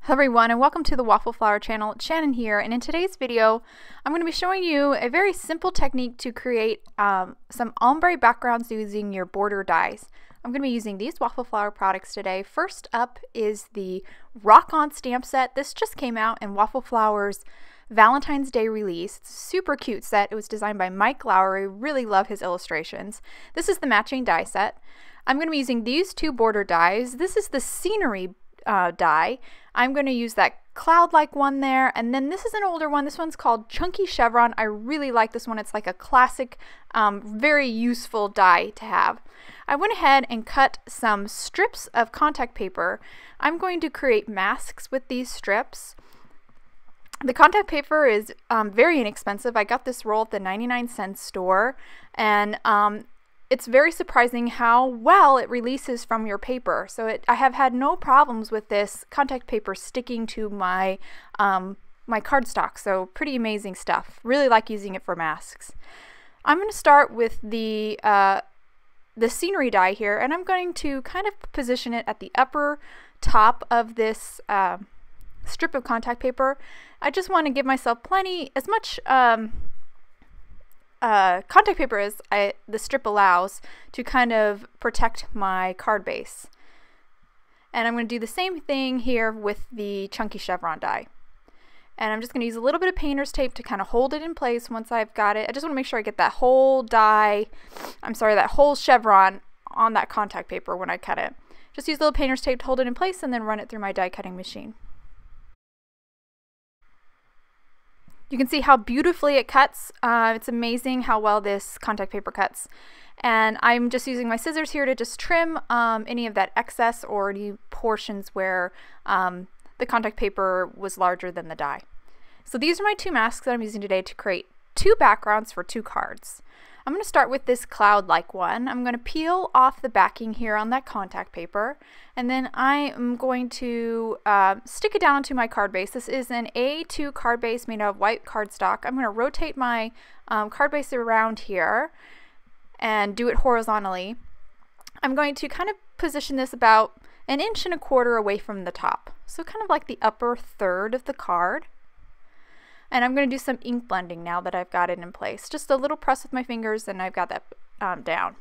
Hello everyone and welcome to the Waffle Flower channel. It's Shannon here, and in today's video I'm going to be showing you a very simple technique to create some ombre backgrounds using your border dies. I'm going to be using these Waffle Flower products today. First up is the Rock On stamp set. This just came out in Waffle Flower's Valentine's Day release. It's a super cute set. It was designed by Mike Lowry. Really love his illustrations. This is the matching die set. I'm going to be using these two border dies. This is the scenery die. I'm going to use that cloud-like one there, and then this is an older one. This one's called Chunky Chevron. I really like this one. It's like a classic, very useful die to have. I went ahead and cut some strips of contact paper. I'm going to create masks with these strips. The contact paper is very inexpensive. I got this roll at the 99-cent store, and it's very surprising how well it releases from your paper. So I have had no problems with this contact paper sticking to my my cardstock. So pretty amazing stuff. Really like using it for masks. I'm going to start with the scenery die here, and I'm going to kind of position it at the upper top of this strip of contact paper. I just want to give myself as much contact paper as the strip allows to kind of protect my card base. And I'm going to do the same thing here with the Chunky Chevron die. And I'm just going to use a little bit of painter's tape to kind of hold it in place once I've got it. I just want to make sure I get that whole that whole chevron on that contact paper when I cut it. Just use a little painter's tape to hold it in place and then run it through my die cutting machine. You can see how beautifully it cuts. It's amazing how well this contact paper cuts. And I'm just using my scissors here to just trim any of that excess or any portions where the contact paper was larger than the die. So these are my two masks that I'm using today to create two backgrounds for two cards. I'm going to start with this cloud-like one. I'm going to peel off the backing here on that contact paper, and then I am going to stick it down onto my card base. This is an A2 card base made out of white cardstock. I'm going to rotate my card base around here and do it horizontally. I'm going to kind of position this about 1.25 inches away from the top, so kind of like the upper third of the card. And I'm going to do some ink blending now that I've got it in place. Just a little press with my fingers and I've got that down.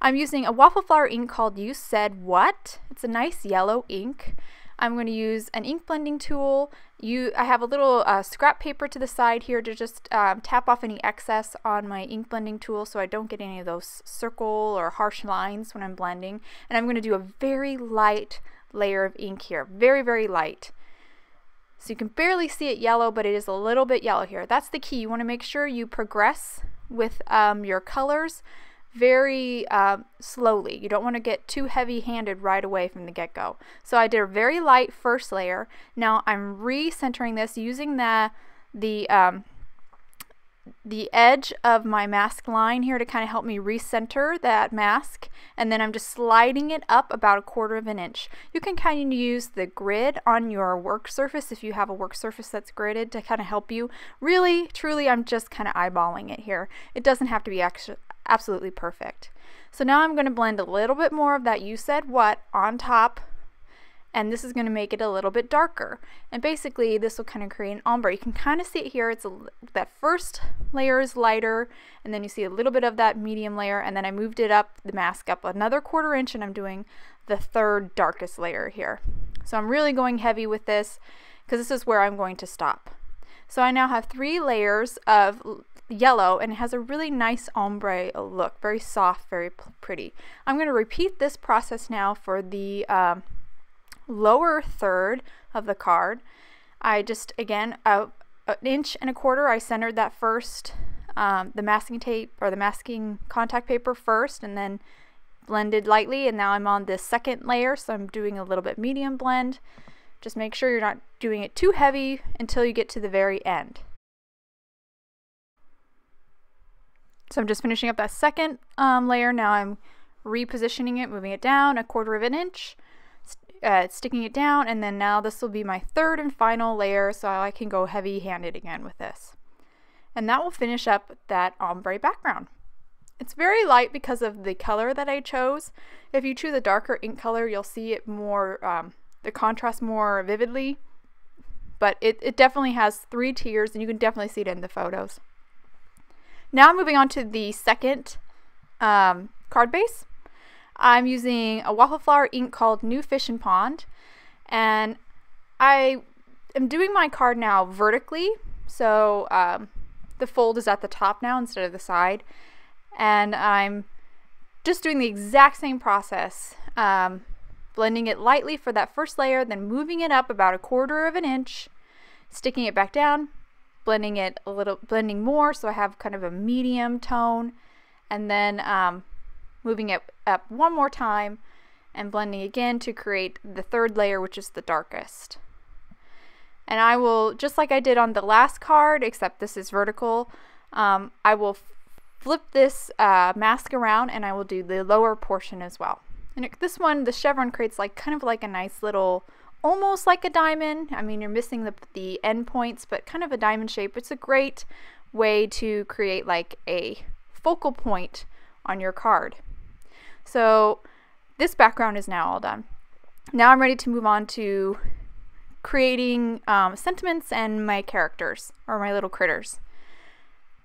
I'm using a Waffle Flower ink called You Said What. It's a nice yellow ink. I'm going to use an ink blending tool. I have a little scrap paper to the side here to just tap off any excess on my ink blending tool so I don't get any of those circle or harsh lines when I'm blending. And I'm going to do a very light layer of ink here. Very, very light. So you can barely see it yellow, but it is a little bit yellow here. That's the key. You want to make sure you progress with your colors very slowly. You don't want to get too heavy-handed right away from the get-go. So I did a very light first layer. Now I'm recentering this using the edge of my mask line here to kind of help me recenter that mask, and then I'm just sliding it up about 1/4 inch. You can kind of use the grid on your work surface if you have a work surface that's gridded to kind of help you. Really, truly, I'm just kind of eyeballing it here. It doesn't have to be absolutely perfect. So now I'm going to blend a little bit more of that You Said What on top, and this is going to make it a little bit darker. And basically this will kind of create an ombre. You can kind of see it here. That first layer is lighter, and then you see a little bit of that medium layer, and then I moved it up, the mask up another 1/4 inch, and I'm doing the third darkest layer here. So I'm really going heavy with this because this is where I'm going to stop. So I now have 3 layers of yellow, and it has a really nice ombre look. Very soft, very pretty. I'm going to repeat this process now for the lower third of the card. I just, again, 1.25 inches, I centered that first, the masking tape or the masking contact paper first, and then blended lightly, and now I'm on this second layer, so I'm doing a little bit medium blend. Just make sure you're not doing it too heavy until you get to the very end. So I'm just finishing up that second layer. Now I'm repositioning it, moving it down 1/4 inch, sticking it down, and then now this will be my third and final layer, so I can go heavy-handed again with this. And that will finish up that ombre background. It's very light because of the color that I chose. If you choose a darker ink color, you'll see it more, the contrast more vividly. but it definitely has 3 tiers, and you can definitely see it in the photos. Now I'm moving on to the second card base. I'm using a waffle flower ink called New Fish and Pond, and I am doing my card now vertically, so the fold is at the top now instead of the side, and I'm just doing the exact same process, blending it lightly for that first layer, then moving it up about 1/4 of an inch, sticking it back down, blending it a little, blending more so I have kind of a medium tone, and then moving it up one more time and blending again to create the third layer, which is the darkest. And I will, just like I did on the last card, except this is vertical, I will flip this mask around and I will do the lower portion as well. And this one, the chevron creates like kind of like a nice little, almost like a diamond. I mean, you're missing the end points, but kind of a diamond shape. It's a great way to create like a focal point on your card. So this background is now all done. Now I'm ready to move on to creating sentiments and my characters, or my little critters.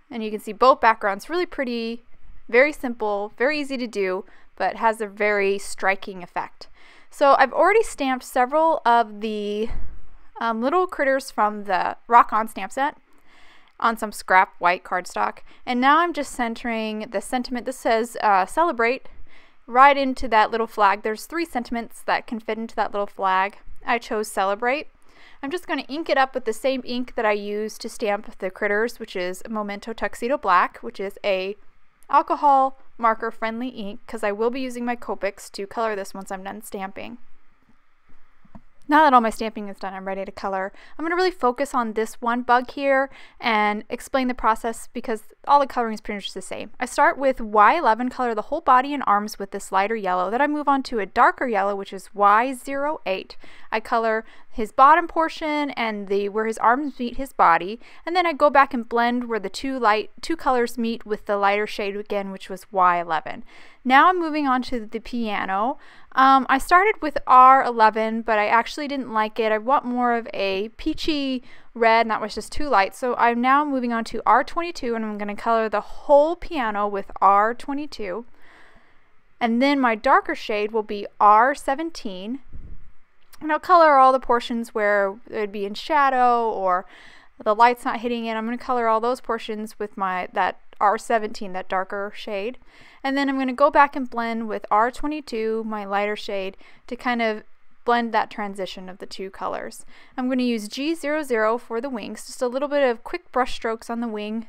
And you can see both backgrounds really pretty, very simple, very easy to do, but has a very striking effect. So I've already stamped several of the little critters from the Rock On stamp set on some scrap white cardstock, and now I'm just centering the sentiment that says celebrate right into that little flag. There's 3 sentiments that can fit into that little flag. I chose celebrate. I'm just going to ink it up with the same ink that I used to stamp the critters, which is Memento Tuxedo Black, which is a alcohol marker friendly ink, because I will be using my Copics to color this once I'm done stamping. Now that all my stamping is done, I'm ready to color. I'm going to really focus on this one bug here and explain the process, because all the coloring is pretty much the same. I start with Y11, color the whole body and arms with this lighter yellow. Then I move on to a darker yellow, which is Y08. I color his bottom portion and where his arms meet his body, and then I go back and blend where the two colors meet with the lighter shade again, which was Y11. Now I'm moving on to the piano. I started with R11, but I actually didn't like it. I want more of a peachy red, and that was just too light. So I'm now moving on to R22, and I'm going to color the whole piano with R22. And then my darker shade will be R17. And I'll color all the portions where it would be in shadow or the light's not hitting it. I'm going to color all those portions with that R17, that darker shade. And then I'm going to go back and blend with R22, my lighter shade, to kind of blend that transition of the 2 colors. I'm going to use G00 for the wings, just a little bit of quick brush strokes on the wing.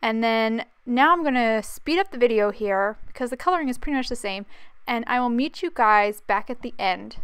And then now I'm going to speed up the video here because the coloring is pretty much the same, and I will meet you guys back at the end.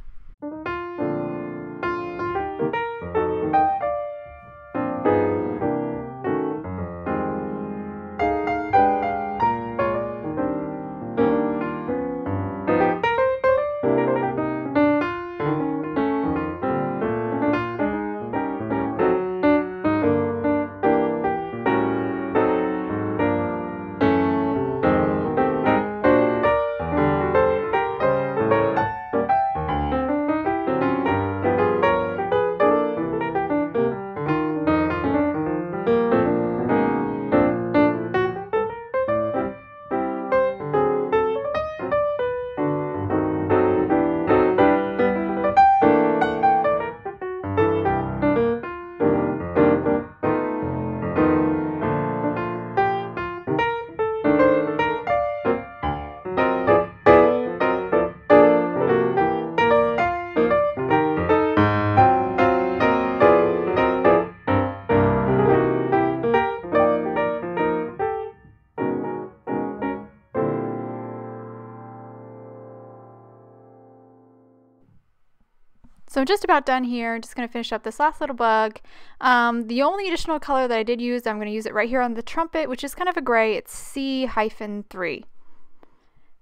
So I'm just about done here. Just going to finish up this last little bug. The only additional color that I did use, I'm going to use it right here on the trumpet, which is kind of a gray. It's C-3.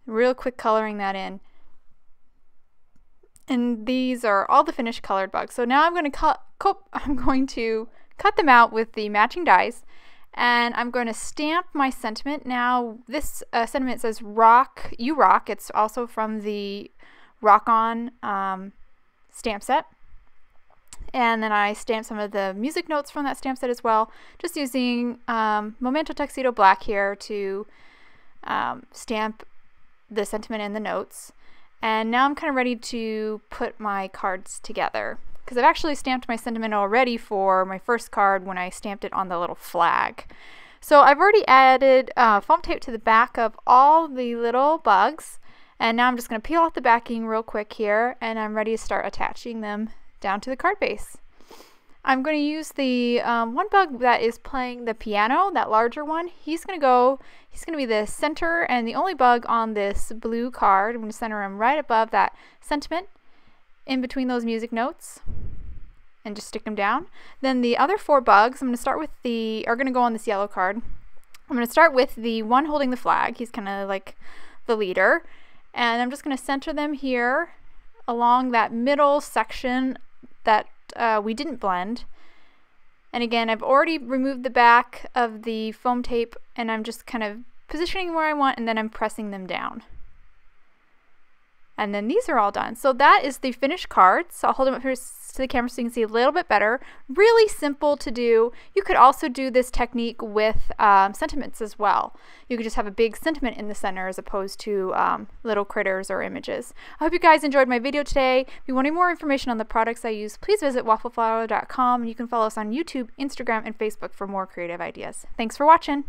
Real quick coloring that in. And these are all the finished colored bugs. So now I'm going to cut them out with the matching dies, and I'm going to stamp my sentiment. Now this sentiment says "Rock, You Rock." It's also from the Rock On stamp set, And then I stamped some of the music notes from that stamp set as well, just using Memento Tuxedo Black here to stamp the sentiment and the notes. And now I'm kind of ready to put my cards together, because I've actually stamped my sentiment already for my first card when I stamped it on the little flag. So I've already added foam tape to the back of all the little bugs, and now I'm just going to peel off the backing real quick here, and I'm ready to start attaching them down to the card base. I'm going to use the one bug that is playing the piano, that larger one. He's going to be the center and the only bug on this blue card. I'm going to center him right above that sentiment, in between those music notes, and just stick them down. Then the other 4 bugs, I'm going to start with are going to go on this yellow card. I'm going to start with the one holding the flag. He's kind of like the leader. And I'm just going to center them here along that middle section that we didn't blend. And again, I've already removed the back of the foam tape, and I'm just kind of positioning where I want, and then I'm pressing them down. And then these are all done. So that is the finished cards. So I'll hold them up here to the camera so you can see a little bit better. Really simple to do. You could also do this technique with sentiments as well. You could just have a big sentiment in the center as opposed to little critters or images. I hope you guys enjoyed my video today. If you want any more information on the products I use, please visit waffleflower.com, and you can follow us on YouTube, Instagram, and Facebook for more creative ideas. Thanks for watching.